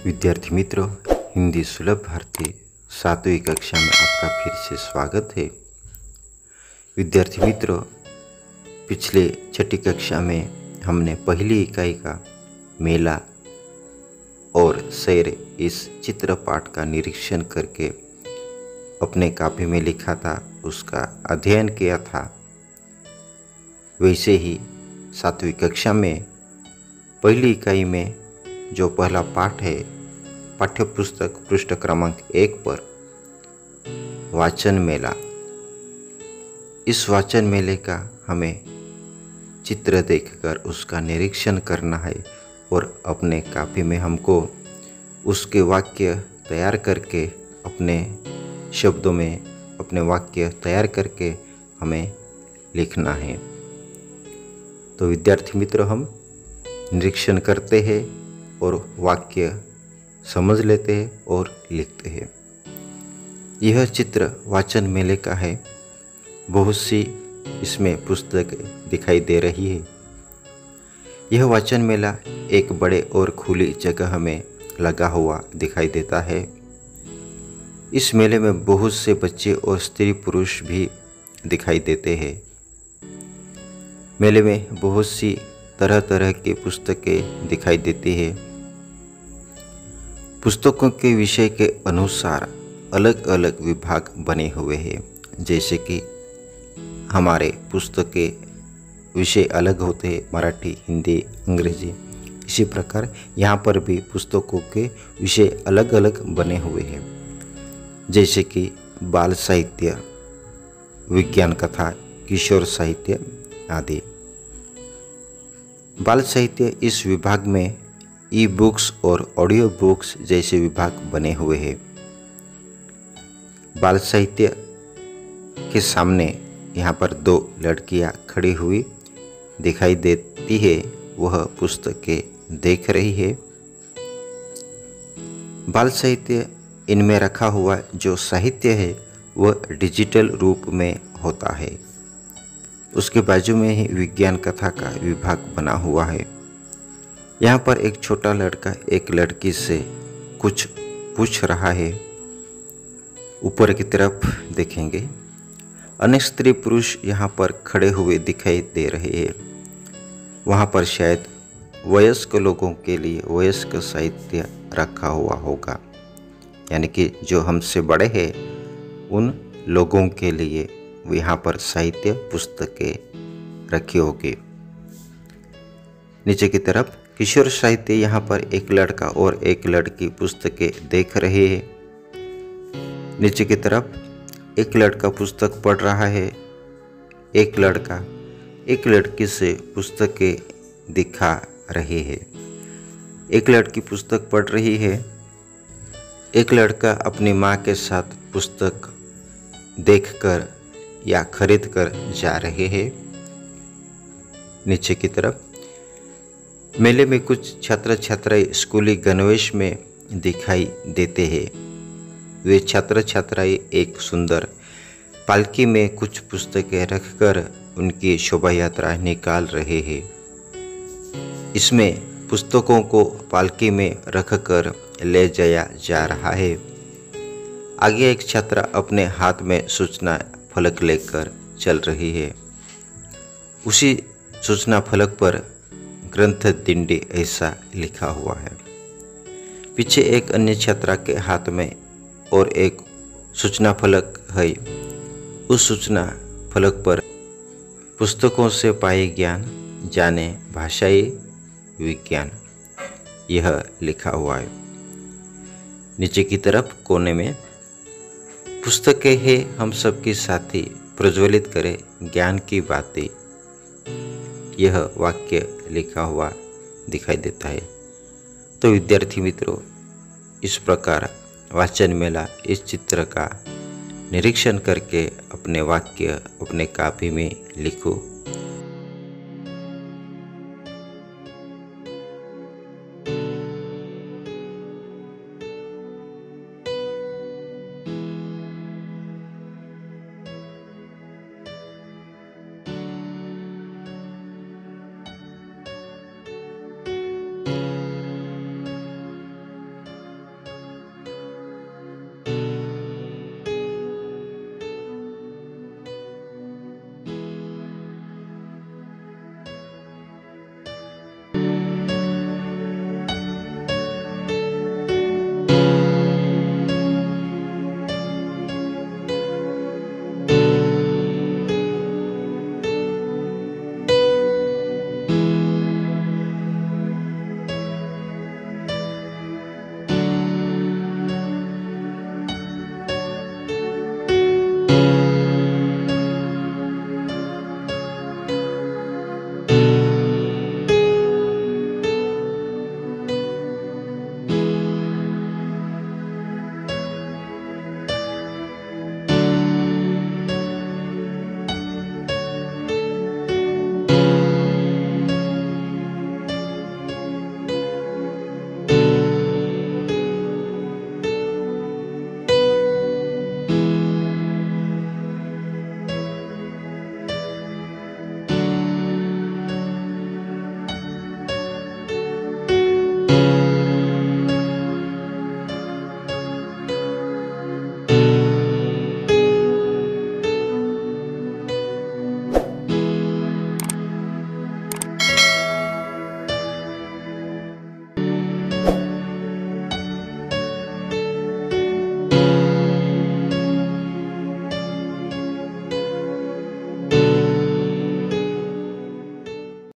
विद्यार्थी मित्रों, हिंदी सुलभ भारती 7वीं कक्षा में आपका फिर से स्वागत है। विद्यार्थी मित्रों, पिछले 6ठी कक्षा में हमने पहली इकाई का मेला और सैर इस चित्र पाठ का निरीक्षण करके अपने कापी में लिखा था, उसका अध्ययन किया था। वैसे ही 7वीं कक्षा में पहली इकाई में जो पहला पाठ है, पाठ्य पुस्तक पृष्ठ क्रमांक 1 पर वाचन मेला। इस वाचन मेले का हमें चित्र देखकर उसका निरीक्षण करना है और अपने कापी में हमको उसके वाक्य तैयार करके अपने शब्दों में अपने वाक्य तैयार करके हमें लिखना है। तो विद्यार्थी मित्रों, हम निरीक्षण करते हैं और वाक्य समझ लेते हैं और लिखते हैं। यह चित्र वाचन मेले का है। बहुत सी इसमें पुस्तक दिखाई दे रही है। यह वाचन मेला एक बड़े और खुली जगह में लगा हुआ दिखाई देता है। इस मेले में बहुत से बच्चे और स्त्री पुरुष भी दिखाई देते हैं। मेले में बहुत सी तरह तरह की पुस्तकें दिखाई देती है। पुस्तकों के विषय के अनुसार अलग अलग विभाग बने हुए हैं। जैसे कि हमारे पुस्तक के विषय अलग होते हैं, मराठी, हिंदी, अंग्रेजी। इसी प्रकार यहाँ पर भी पुस्तकों के विषय अलग अलग बने हुए हैं। जैसे कि बाल साहित्य, विज्ञान कथा, किशोर साहित्य आदि। बाल साहित्य इस विभाग में ई बुक्स और ऑडियो बुक्स जैसे विभाग बने हुए हैं। बाल साहित्य के सामने यहाँ पर 2 लड़कियाँ खड़ी हुई दिखाई देती है। वह पुस्तकें देख रही है। बाल साहित्य इनमें रखा हुआ जो साहित्य है वह डिजिटल रूप में होता है। उसके बाजू में ही विज्ञान कथा का विभाग बना हुआ है। यहाँ पर एक छोटा लड़का एक लड़की से कुछ पूछ रहा है। ऊपर की तरफ देखेंगे, अनेक स्त्री पुरुष यहाँ पर खड़े हुए दिखाई दे रहे हैं। वहाँ पर शायद वयस्क लोगों के लिए वयस्क साहित्य रखा हुआ होगा, यानी कि जो हमसे बड़े हैं उन लोगों के लिए यहाँ पर साहित्य पुस्तकें रखी होगी। नीचे की तरफ किशोर साहित्य, यहाँ पर एक लड़का और एक लड़की पुस्तकें देख रहे हैं। नीचे की तरफ एक लड़का पुस्तक पढ़ रहा है, एक लड़का एक लड़की से पुस्तकें दिखा रहे हैं। एक लड़की पुस्तक पढ़ रही है, एक लड़का अपनी माँ के साथ पुस्तक देखकर या खरीद कर जा रहे हैं। नीचे की तरफ मेले में कुछ छात्र छात्राएं स्कूली गणवेश में दिखाई देते हैं। वे छात्र छात्राएं एक सुंदर पालकी में कुछ पुस्तकें रखकर उनकी शोभा यात्रा निकाल रहे हैं। इसमें पुस्तकों को पालकी में रखकर ले जाया जा रहा है। आगे एक छात्रा अपने हाथ में सूचना फलक लेकर चल रही है। उसी सूचना फलक पर ग्रंथ दिंडी ऐसा लिखा हुआ है। पीछे एक अन्य छात्रा के हाथ में और एक सूचना फलक है। उस सूचना फलक पर पुस्तकों से पाए ज्ञान, जाने भाषाई विज्ञान, यह लिखा हुआ है। नीचे की तरफ कोने में पुस्तकें हैं हम सबके साथी, प्रज्वलित करें ज्ञान की बातें, यह वाक्य लिखा हुआ दिखाई देता है। तो विद्यार्थी मित्रों, इस प्रकार वाचन मेला इस चित्र का निरीक्षण करके अपने वाक्य अपने कापी में लिखो